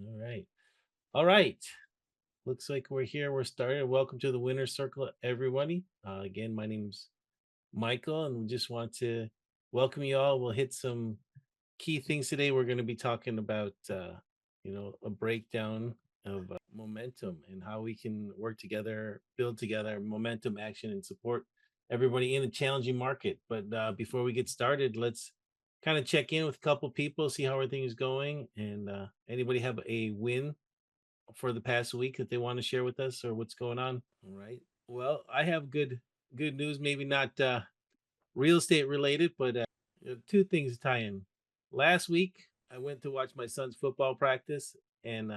All right. All right. Looks like we're here. We're starting. Welcome to the Winner Circle, everybody. Again, my name's Michael, and we just want to welcome you all. We'll hit some key things today. We're going to be talking about, a breakdown of momentum and how we can work together, build together momentum, action, and support everybody in a challenging market. But before we get started, let's kind of check in with a couple people, see how everything is going, and anybody have a win for the past week that they want to share with us or what's going on. All right. Well, I have good news, maybe not real estate related, but two things to tie in. Last week, I went to watch my son's football practice, and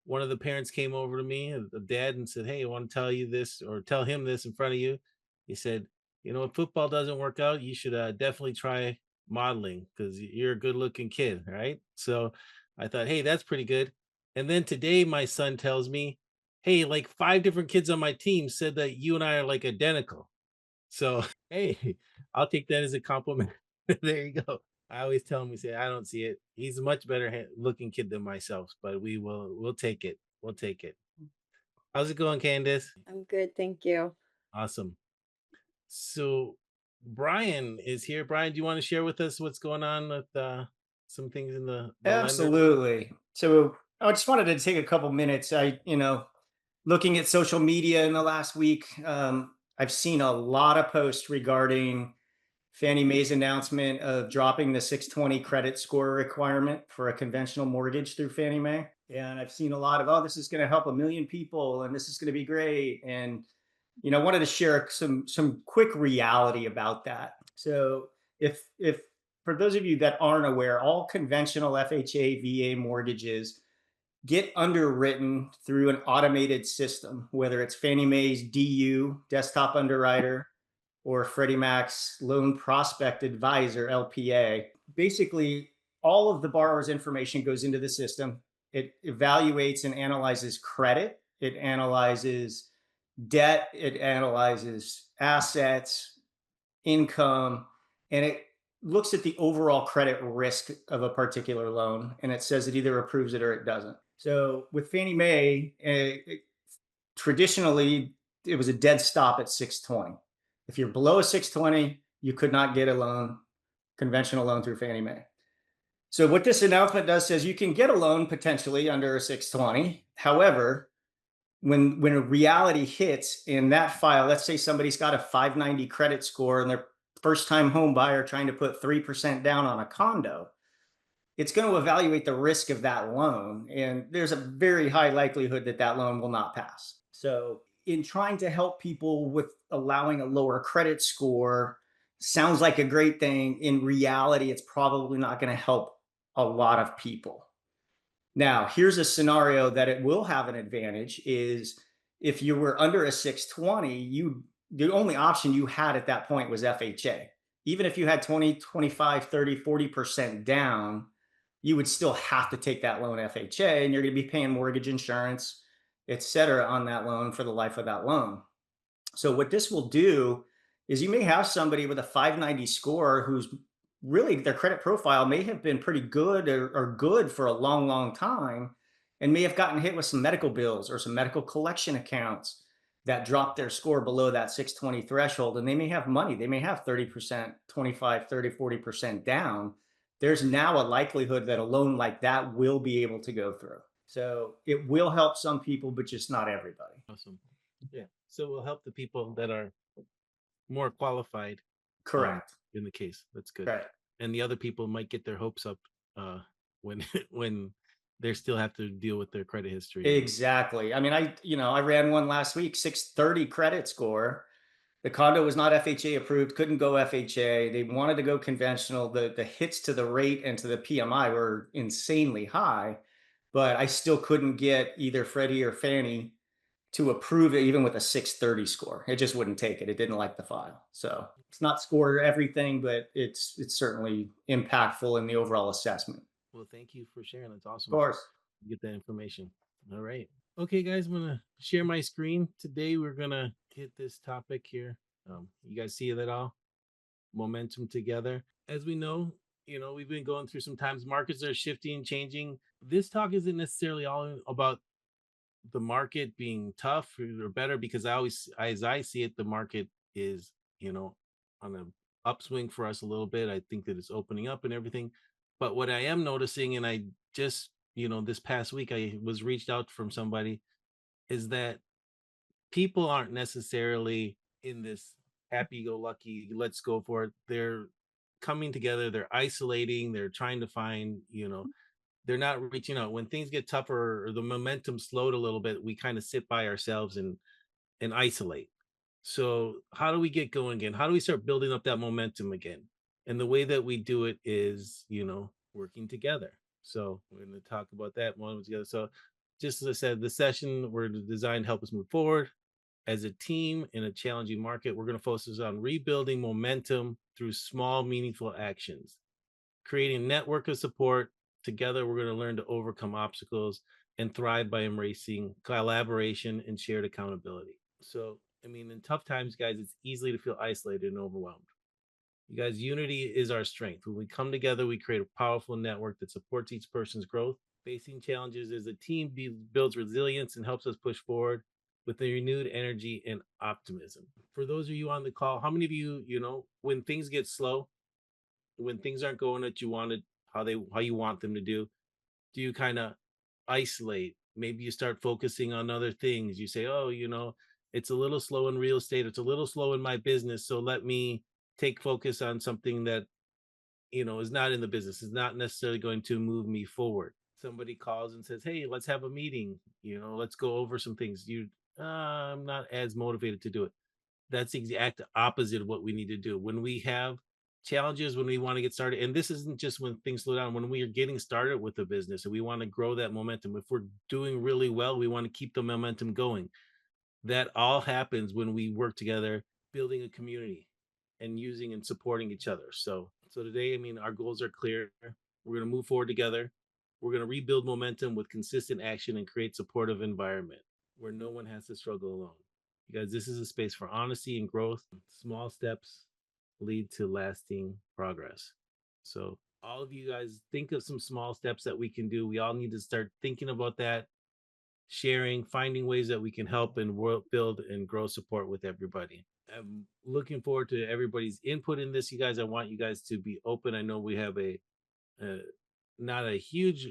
one of the parents came over to me, the dad, and said, "Hey, I want to tell you this or tell him this in front of you." He said, if football doesn't work out, you should definitely try modeling because you're a good looking kid, right? So I thought, hey, that's pretty good. And then today, my son tells me, "Hey, like five different kids on my team said that you and I are like identical." So, hey, I'll take that as a compliment. There you go. I always tell him, we say, I don't see it. He's a much better looking kid than myself, but we'll take it. We'll take it. How's it going, Candace? I'm good, thank you. Awesome. So Brian is here. Brian, do you want to share with us what's going on with some things in the lender world? Absolutely. So I just wanted to take a couple minutes. Looking at social media in the last week, I've seen a lot of posts regarding Fannie Mae's announcement of dropping the 620 credit score requirement for a conventional mortgage through Fannie Mae. And I've seen a lot of, oh, this is going to help a million people and this is going to be great. And I wanted to share some quick reality about that. So if for those of you that aren't aware, all conventional FHA VA mortgages get underwritten through an automated system, whether it's Fannie Mae's DU, desktop underwriter, or Freddie Mac's Loan Prospect Advisor, LPA. Basically, all of the borrower's information goes into the system. It evaluates and analyzes credit, it analyzes debt, it analyzes assets, income, and it looks at the overall credit risk of a particular loan, and it says it either approves it or it doesn't. So with Fannie Mae, traditionally it was a dead stop at 620. If you're below a 620, you could not get a loan, conventional loan through Fannie Mae. So what this announcement does says you can get a loan potentially under a 620. However, when a reality hits in that file, let's say somebody's got a 590 credit score and they're first time home buyer trying to put 3% down on a condo, it's going to evaluate the risk of that loan. And there's a very high likelihood that that loan will not pass. So, in trying to help people with allowing a lower credit score, sounds like a great thing. In reality, it's probably not going to help a lot of people. Now, here's a scenario that it will have an advantage is if you were under a 620, the only option you had at that point was FHA. Even if you had 20, 25, 30, 40% down, you would still have to take that loan FHA and you're going to be paying mortgage insurance, et cetera, on that loan for the life of that loan. So what this will do is you may have somebody with a 590 score who's really their credit profile may have been pretty good or good for a long, long time and may have gotten hit with some medical bills or some medical collection accounts that dropped their score below that 620 threshold. And they may have money. They may have 30%, 25, 30, 40% down. There's now a likelihood that a loan like that will be able to go through. So it will help some people, but just not everybody. Awesome. Yeah. So we'll help the people that are more qualified Correct. in the case. That's good. Right. And the other people might get their hopes up when when they still have to deal with their credit history. Exactly. I mean, I ran one last week, 630 credit score. The condo was not FHA approved, couldn't go FHA. They wanted to go conventional. The hits to the rate and to the PMI were insanely high, but I still couldn't get either Freddie or Fannie to approve it even with a 630 score. It just wouldn't take it. It didn't like the file. So it's not score everything, but it's certainly impactful in the overall assessment. Well, thank you for sharing. That's Of awesome. course. Get that information. All right. Okay, guys, I'm gonna share my screen. Today we're gonna hit this topic here. You guys see that all? Momentum together. As we know, we've been going through some times. Markets are shifting, changing. This talk isn't necessarily all about the market being tough or better, because as I see it, the market is, you know, on a upswing for us a little bit. I think that it's opening up and everything. But what I am noticing, and I just, this past week I was reached out from somebody, is that people aren't necessarily in this happy go lucky, let's go for it. They're coming together, they're isolating, they're trying to find, they're not reaching out. When things get tougher or the momentum slowed a little bit, we kind of sit by ourselves and isolate. So how do we get going again? How do we start building up that momentum again? And the way that we do it is, working together. So we're going to talk about that one together. So just as I said, the session we're designed to help us move forward as a team in a challenging market. We're going to focus on rebuilding momentum through small, meaningful actions, creating a network of support. Together, we're going to learn to overcome obstacles and thrive by embracing collaboration and shared accountability. So, I mean, in tough times, guys, it's easy to feel isolated and overwhelmed. You guys, unity is our strength. When we come together, we create a powerful network that supports each person's growth. Facing challenges as a team builds resilience and helps us push forward with a renewed energy and optimism. For those of you on the call, how many of you, when things get slow, when things aren't going that you wanted, how you want them to do you kind of isolate? Maybe you start focusing on other things. You say, oh, it's a little slow in real estate, it's a little slow in my business, so let me take focus on something that is not in the business, is not necessarily going to move me forward. Somebody calls and says, hey, let's have a meeting, let's go over some things. I'm not as motivated to do it. That's the exact opposite of what we need to do when we have challenges, when we want to get started. And this isn't just when things slow down, when we are getting started with the business and we want to grow that momentum. If we're doing really well, we want to keep the momentum going. That all happens when we work together, building a community and using and supporting each other. So today, I mean, our goals are clear. We're going to move forward together. We're going to rebuild momentum with consistent action and create supportive environment where no one has to struggle alone. You guys, this is a space for honesty and growth. Small steps lead to lasting progress. So all of you guys, think of some small steps that we can do. We all need to start thinking about that, sharing, finding ways that we can help and build and grow support with everybody. I'm looking forward to everybody's input in this. You guys, I want you guys to be open. I know we have a not a huge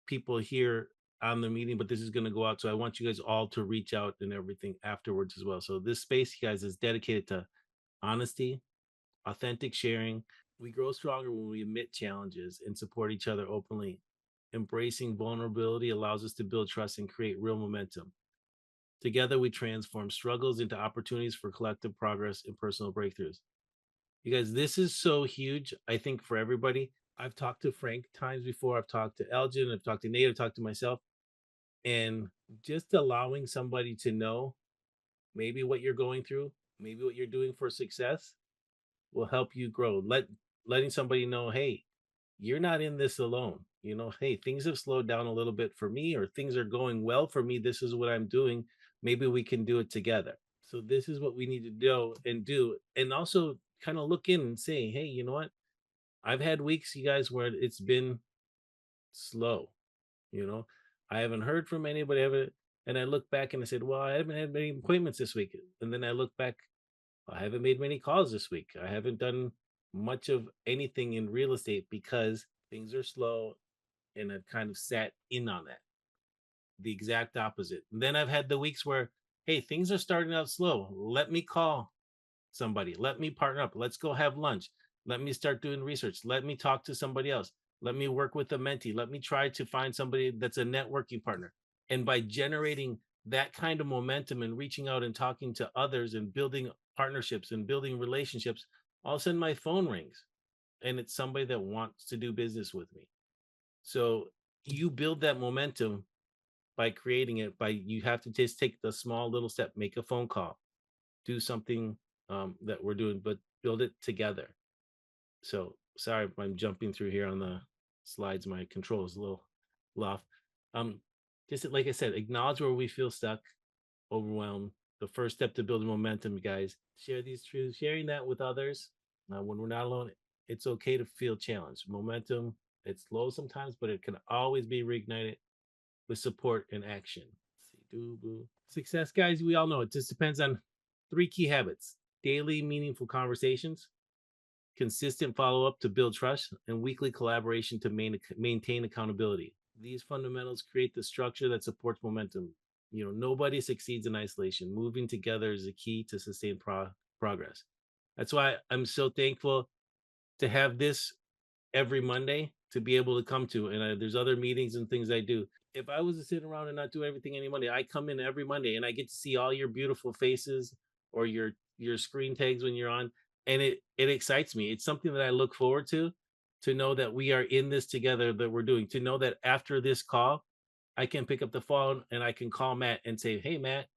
people here on the meeting, but this is going to go out. So I want you guys all to reach out and everything afterwards as well. So this space, you guys, is dedicated to honesty, authentic sharing. We grow stronger when we admit challenges and support each other openly. Embracing vulnerability allows us to build trust and create real momentum. Together, we transform struggles into opportunities for collective progress and personal breakthroughs. You guys, this is so huge, I think, for everybody. I've talked to Frank times before. I've talked to Elgin. I've talked to Nate. I've talked to myself. And just allowing somebody to know maybe what you're going through, maybe what you're doing for success will help you grow. Letting somebody know, hey, you're not in this alone. Hey, things have slowed down a little bit for me, or things are going well for me. This is what I'm doing. Maybe we can do it together. So this is what we need to do. And also kind of look in and say, hey, you know what? I've had weeks, you guys, where it's been slow. You know, I haven't heard from anybody ever. And I look back and I said, well, I haven't had many appointments this week. And then I look back, I haven't made many calls this week. I haven't done much of anything in real estate because things are slow, and I've kind of sat in on that. The exact opposite. And then I've had the weeks where, hey, things are starting out slow. Let me call somebody. Let me partner up. Let's go have lunch. Let me start doing research. Let me talk to somebody else. Let me work with a mentee. Let me try to find somebody that's a networking partner. And by generating that kind of momentum and reaching out and talking to others and building partnerships and building relationships, all of a sudden my phone rings and it's somebody that wants to do business with me. So you build that momentum by creating it. You have to just take the small little step, make a phone call, do something that we're doing, but build it together. So sorry if I'm jumping through here on the slides. My control is a little off. Um, just like I said, acknowledge where we feel stuck, overwhelmed. The first step to building momentum, guys. Share these truths, sharing that with others when we're not alone. It's okay to feel challenged. Momentum, it's low sometimes, but it can always be reignited with support and action. Let's see, do boo. Success, guys, we all know it just depends on three key habits: daily meaningful conversations, consistent follow up to build trust, and weekly collaboration to maintain accountability. These fundamentals create the structure that supports momentum. Nobody succeeds in isolation. Moving together is the key to sustained progress. That's why I'm so thankful to have this every Monday to be able to come to. And there's other meetings and things I do. If I was to sit around and not do everything any Monday, I come in every Monday and I get to see all your beautiful faces or your screen tags when you're on, and it excites me. It's something that I look forward to know that we are in this together, that we're doing. To know that after this call, I can pick up the phone and I can call Matt and say, "Hey, Matt,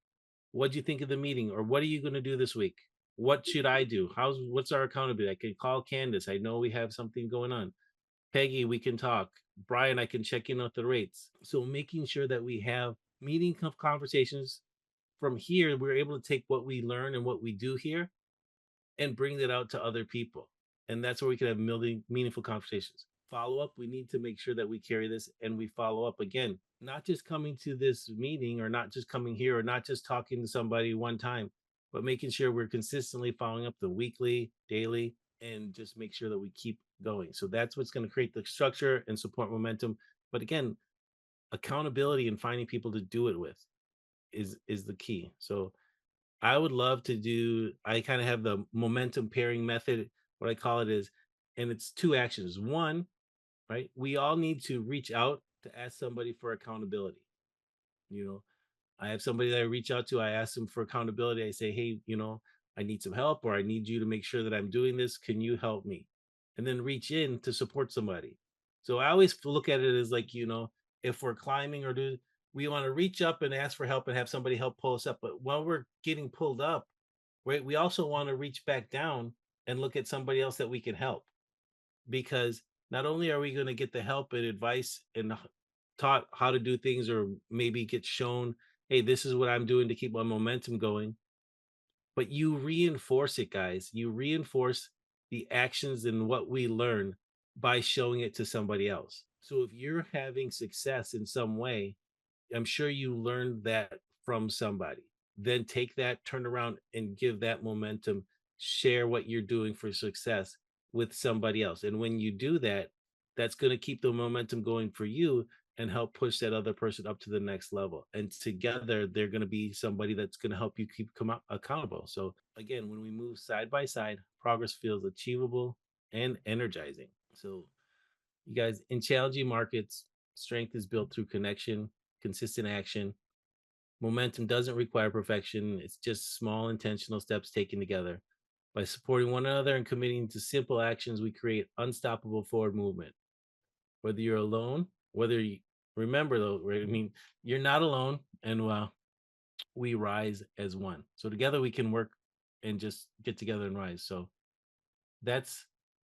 what'd you think of the meeting? Or what are you going to do this week? What should I do? What's our accountability?" I can call Candace. I know we have something going on. Peggy, we can talk. Brian, I can check in with the rates. So making sure that we have conversations from here, we're able to take what we learn and what we do here and bring that out to other people. And that's where we can have meaningful conversations. Follow up, we need to make sure that we carry this and we follow up again, not just coming to this meeting or not just coming here or not just talking to somebody one time, but making sure we're consistently following up the weekly, daily, and just make sure that we keep going. So that's what's going to create the structure and support momentum. But again, accountability and finding people to do it with is the key. So I would love to do, I kind of have the momentum pairing method. What I call it is, and it's two actions. One, right? We all need to reach out to ask somebody for accountability. You know, I have somebody that I reach out to, I ask them for accountability. I say, "Hey, I need some help or I need you to make sure that I'm doing this. Can you help me?" And then reach in to support somebody. So I always look at it as like, if we're climbing or we want to reach up and ask for help and have somebody help pull us up. But while we're getting pulled up, right, we also want to reach back down and look at somebody else that we can help, because not only are we going to get the help and advice and taught how to do things, or maybe get shown, hey, this is what I'm doing to keep my momentum going, but you reinforce it, guys. You reinforce the actions and what we learn by showing it to somebody else. So if you're having success in some way, I'm sure you learned that from somebody. Then take that, turn around and give that momentum, share what you're doing for success with somebody else. And when you do that, that's going to keep the momentum going for you and help push that other person up to the next level. And together, they're going to be somebody that's going to help you keep accountable. So, again, when we move side by side, progress feels achievable and energizing. So, you guys, in challenging markets, strength is built through connection, consistent action. Momentum doesn't require perfection, it's just small intentional steps taken together. By supporting one another and committing to simple actions, we create unstoppable forward movement. Whether you're alone, whether you remember though, right? I mean, you're not alone, and we rise as one. So together we can work and just get together and rise. So that's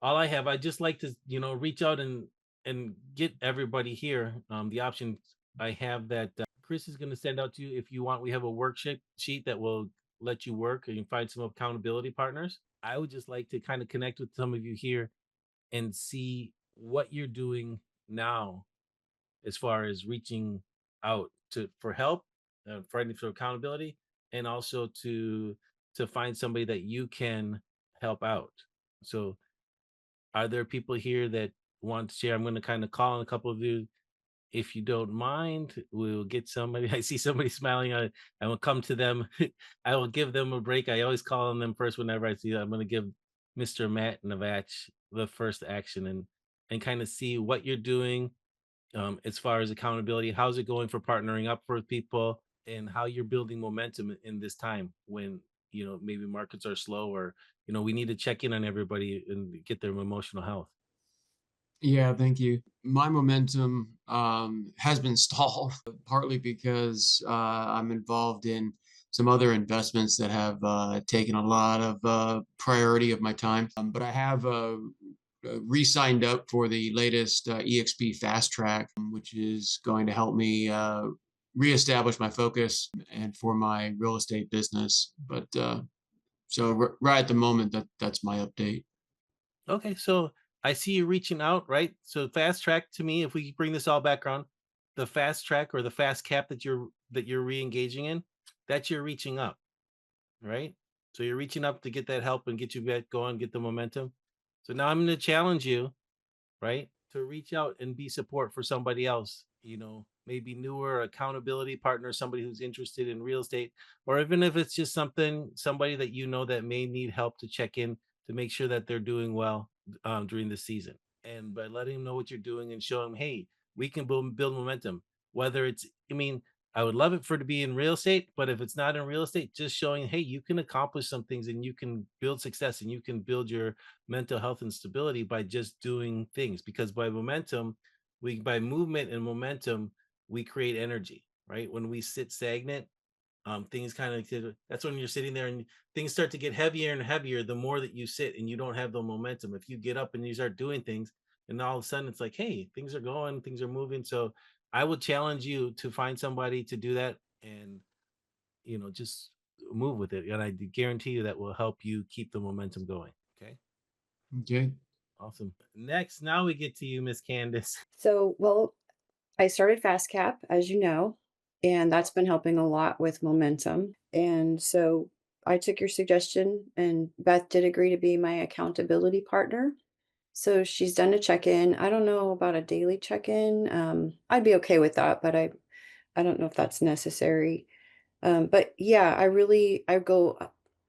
all I have. I just like to, reach out and get everybody here. The options I have that Chris is going to send out to you if you want. We have a worksheet sheet that will let you work and you find some accountability partners. I would just like to kind of connect with some of you here and see what you're doing now as far as reaching out to for help, finding for accountability, and also to find somebody that you can help out. So are there people here that want to share? I'm going to kind of call on a couple of you. If you don't mind, we'll get somebody. I see somebody smiling. I will come to them. I will give them a break. I always call on them first whenever I see them. I'm going to give Mr. Matt Navach the first action and kind of see what you're doing as far as accountability. How's it going for partnering up for people, and how you're building momentum in this time when maybe markets are slow, or we need to check in on everybody and get their emotional health. Yeah, thank you. My momentum has been stalled partly because I'm involved in some other investments that have taken a lot of priority of my time. But I have re-signed up for the latest EXP Fast Track, which is going to help me reestablish my focus and for my real estate business. But right at the moment, that's my update. Okay, so I see you reaching out, right? So fast track to me, if we bring this all back around, the fast track or the fast cap that you're re-engaging in, that's you're reaching up, right? So you're reaching up to get that help and get you back going, get the momentum. So now I'm going to challenge you, right? To reach out and be support for somebody else, maybe newer accountability partner, somebody who's interested in real estate, or even if it's just somebody that that may need help to check in to make sure that they're doing well during the season. And by letting them know what you're doing and show them, hey, we can build momentum. Whether it's, I mean, I would love it for it to be in real estate, but if it's not in real estate, just showing, hey, you can accomplish some things and you can build success and you can build your mental health and stability by just doing things, because by movement and momentum we create energy, right? When we sit stagnant, things kind of, that's when you're sitting there and things start to get heavier and heavier the more that you sit and you don't have the momentum. If you get up and you start doing things and all of a sudden it's like, hey, things are going, things are moving. So I would challenge you to find somebody to do that and just move with it, and I guarantee you that will help you keep the momentum going. Okay. Okay. Awesome. Next, now we get to you, Miss Candace. So, well, I started Fast Cap, as you know, and that's been helping a lot with momentum. And so I took your suggestion, and Beth did agree to be my accountability partner. So she's done a check in. I don't know about a daily check in. I'd be okay with that, but I don't know if that's necessary. But yeah, I go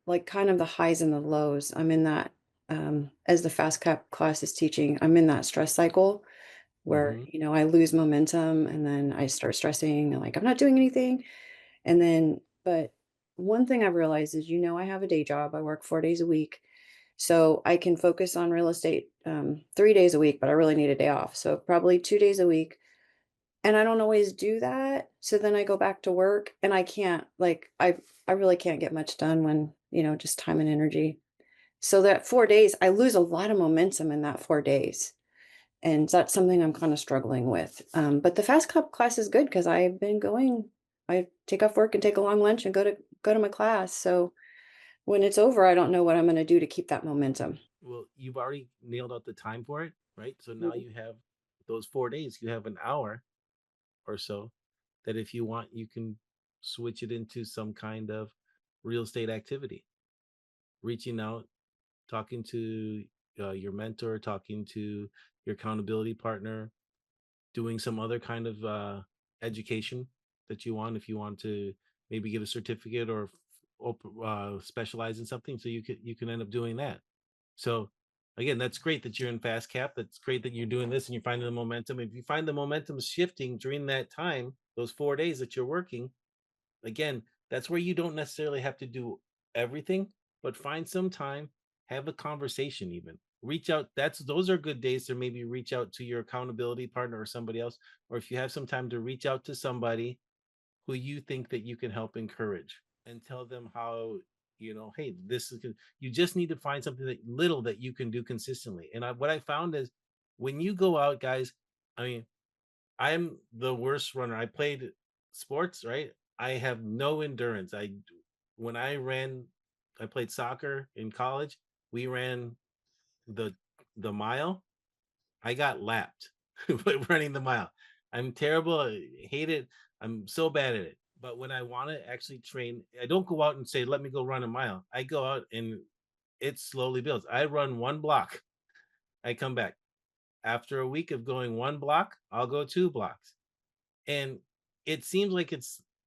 like kind of the highs and the lows. I'm in that as the Fast Cap class is teaching. I'm in that stress cycle where, Hmm. I lose momentum and then I start stressing and like I'm not doing anything. And then, but one thing I've realized is, I have a day job. I work 4 days a week. So I can focus on real estate 3 days a week, but I really need a day off. So probably 2 days a week. And I don't always do that. So then I go back to work and I can't like I really can't get much done when, just time and energy. So that 4 days, I lose a lot of momentum in that 4 days. And that's something I'm kind of struggling with. But the fast cup class is good because I've been going. I take off work and take a long lunch and go to my class. So when it's over, I don't know what I'm going to do to keep that momentum. Well, you've already nailed out the time for it, right? So now Mhm. you have those 4 days, you have an hour or so that if you want, you can switch it into some kind of real estate activity, reaching out, talking to your mentor, talking to your accountability partner, doing some other kind of education that you want. If you want to maybe get a certificate or specialize in something, so you can end up doing that. So again, that's great that you're in fast cap. That's great that you're doing this and you're finding the momentum. If you find the momentum shifting during that time, those 4 days that you're working, again, that's where you don't necessarily have to do everything, but find some time, have a conversation, even reach out. Those are good days to maybe reach out to your accountability partner or somebody else. Or if you have some time to reach out to somebody who you think that you can help encourage and tell them how, hey, you just need to find something that little that you can do consistently. And what I found is when you go out, guys, I mean, I'm the worst runner. I played sports, right? I have no endurance. When I played soccer in college. We ran the the mile. I got lapped by running the mile. I'm terrible. I hate it. I'm so bad at it. But when I want to actually train, I don't go out and say, let me go run a mile. I go out and it slowly builds. I run one block. I come back. After a week of going one block, I'll go 2 blocks. And it seems like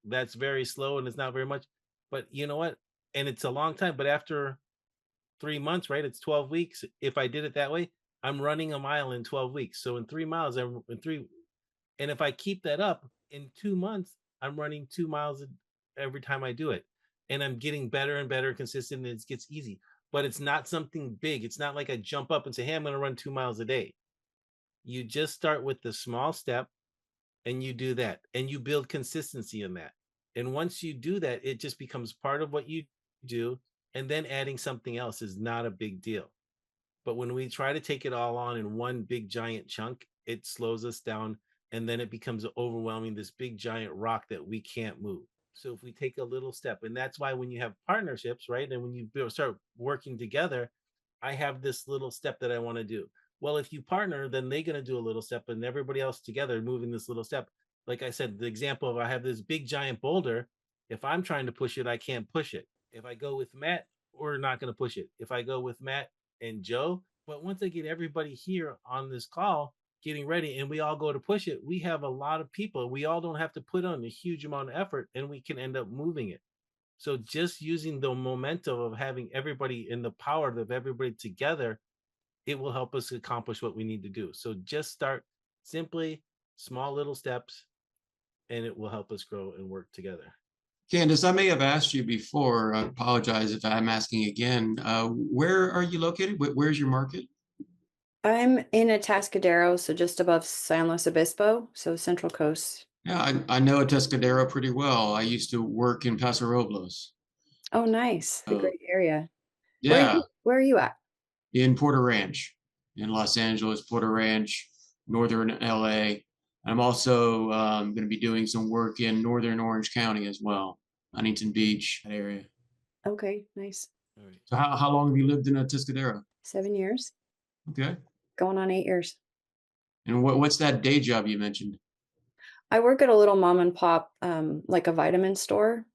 that's very slow and it's not very much. But you know what? And it's a long time. But after 3 months, right? It's 12 weeks. If I did it that way, I'm running a mile in 12 weeks. So in 3 miles, and if I keep that up in 2 months, I'm running 2 miles every time I do it. And I'm getting better and better consistent and it gets easy. But it's not something big. It's not like I jump up and say, hey, I'm going to run 2 miles a day. You just start with the small step and you do that and you build consistency in that. And once you do that, it just becomes part of what you do. And then adding something else is not a big deal. But when we try to take it all on in one big giant chunk, it slows us down and then it becomes overwhelming, this big giant rock that we can't move. So if we take a little step, and that's why when you have partnerships, right, and when you start working together, I have this little step that I want to do. Well, if you partner, then they're going to do a little step and everybody else together moving this little step. Like I said, the example of I have this big giant boulder. If I'm trying to push it, I can't push it. If I go with Matt, we're not going to push it. If I go with Matt and Joe, but once I get everybody here on this call getting ready and we all go to push it, we have a lot of people. We all don't have to put on a huge amount of effort and we can end up moving it. So just using the momentum of having everybody in the power of everybody together, it will help us accomplish what we need to do. So just start simply, small little steps, and it will help us grow and work together. Candace, I may have asked you before. I apologize if I'm asking again. Where are you located? Where's your market? I'm in Atascadero, so just above San Luis Obispo, so Central Coast. Yeah, I know Atascadero pretty well. I used to work in Paso Robles. Oh, nice. A So great area. yeah, Where are you at? in Porter Ranch, in Los Angeles, Porter Ranch, northern LA. I'm also going to be doing some work in northern Orange County as well, Huntington Beach, that area. Okay, nice. All right. So how long have you lived in Atascadero? 7 years, Okay. going on 8 years. And what's that day job you mentioned? I work at a little mom and pop, like a vitamin store,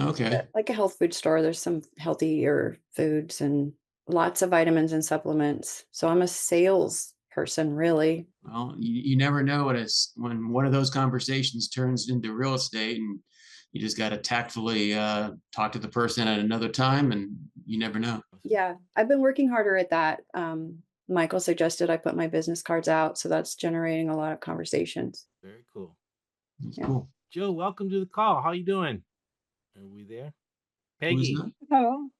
Okay. like a health food store. There's some healthier foods and lots of vitamins and supplements. So I'm a sales person, really. Well, you never know when one of those conversations turns into real estate, and you just got to tactfully talk to the person at another time, and you never know. Yeah, I've been working harder at that. Michael suggested I put my business cards out, so that's generating a lot of conversations. Very cool. That's Yeah. cool. Joe, welcome to the call. How you doing? Are we there? Who's Peggy, that? Oh,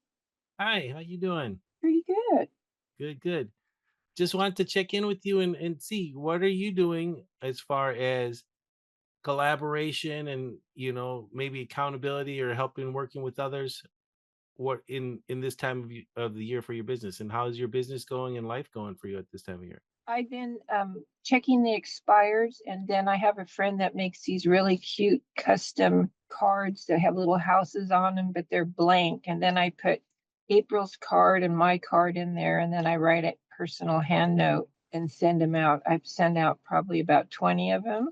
hi. How you doing? pretty good. Good, good. Just wanted to check in with you and see what are you doing as far as collaboration and maybe accountability or helping working with others. What in this time of the year for your business, and how is your business going and life going for you at this time of year? I've been checking the expires, and then I have a friend that makes these really cute custom cards that have little houses on them, but they're blank. And then I put April's card and my card in there, and then I write a personal hand note and send them out. I've sent out probably about 20 of them.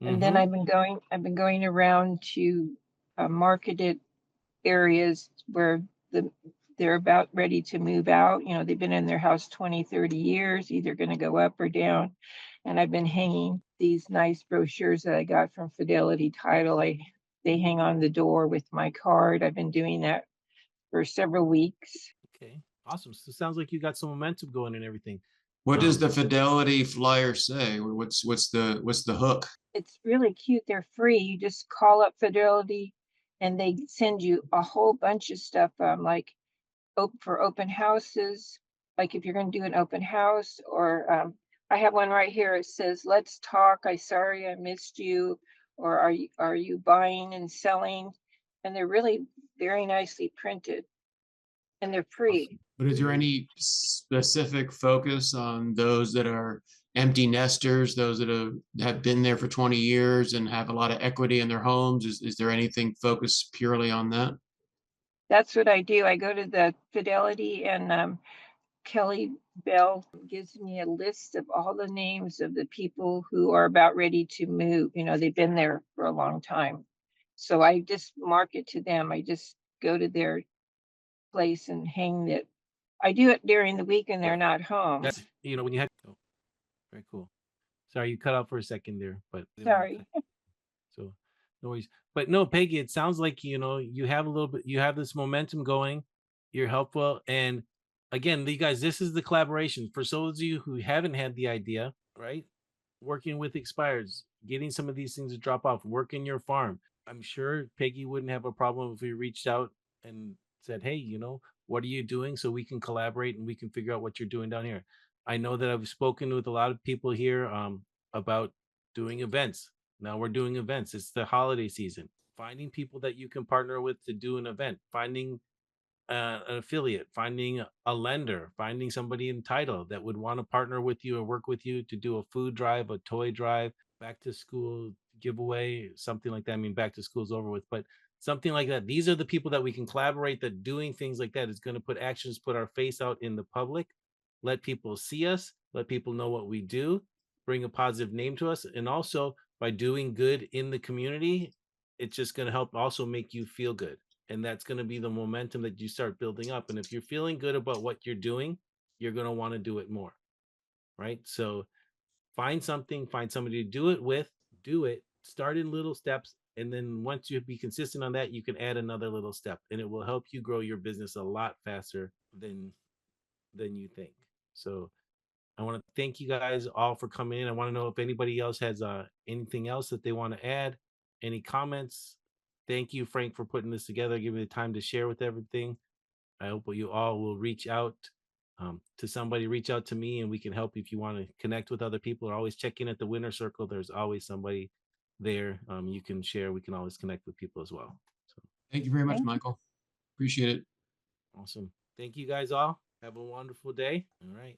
And then Mm-hmm. I've been going around to marketed areas where they're about ready to move out. You know, they've been in their house 20, 30 years, either going to go up or down. And I've been hanging these nice brochures that I got from Fidelity Title. They hang on the door with my card. I've been doing that for several weeks. Okay, awesome. So it sounds like you got some momentum going and everything. What does the Fidelity flyer say? What's the hook? It's really cute. They're free. You just call up Fidelity and they send you a whole bunch of stuff, like for open houses, like if you're going to do an open house, or I have one right here. It says, "Let's talk. Sorry I missed you," or "Are you buying and selling?" And they're really very nicely printed, and they're free. Awesome. But is there any specific focus on those that are empty nesters, those that have been there for 20 years and have a lot of equity in their homes? Is there anything focused purely on that? That's what I do. I go to the Fidelity, and Kelly Bell gives me a list of all the names of the people who are about ready to move. You know, they've been there for a long time. So I just market to them. I just go to their place and hang it. I do it during the week and they're not home. That's when you had. Oh, very cool. Sorry, you cut out for a second there, but Sorry. so no worries. But no, Peggy, it sounds like you have a little bit. You have this momentum going. You're helpful, and again, you guys, this is the collaboration for those of you who haven't had the idea, right? Working with expireds, getting some of these things to drop off, working your farm. I'm sure Peggy wouldn't have a problem if we reached out and said, "Hey, what are you doing so we can collaborate and we can figure out what you're doing down here." I know that I've spoken with a lot of people here about doing events. Now we're doing events. It's the holiday season. Finding people that you can partner with to do an event, finding an affiliate, finding a lender, finding somebody in title that would want to partner with you and work with you to do a food drive, a toy drive, back to school, giveaway, something like that. I mean, back to school's over with, but something like that. These are the people that we can collaborate, that doing things like that is going to put actions, put our face out in the public, let people see us, let people know what we do, bring a positive name to us. And also by doing good in the community, it's just going to help also make you feel good. And that's going to be the momentum that you start building up. And if you're feeling good about what you're doing, you're going to want to do it more. Right. So find something, find somebody to do it with, do it, start in little steps. And then once you be consistent on that, you can add another little step, and it will help you grow your business a lot faster than you think. So I want to thank you guys all for coming in. I want to know if anybody else has anything else that they want to add, any comments. Thank you, Frank, for putting this together, giving me the time to share with everything. I hope you all will reach out to somebody, reach out to me, and we can help you if you want to connect with other people, or always check in at the Winner Circle. There's always somebody there you can share. We can always connect with people as well. So Thank you very much, Thank you. Michael. Appreciate it. awesome. Thank you guys all. Have a wonderful day. All right.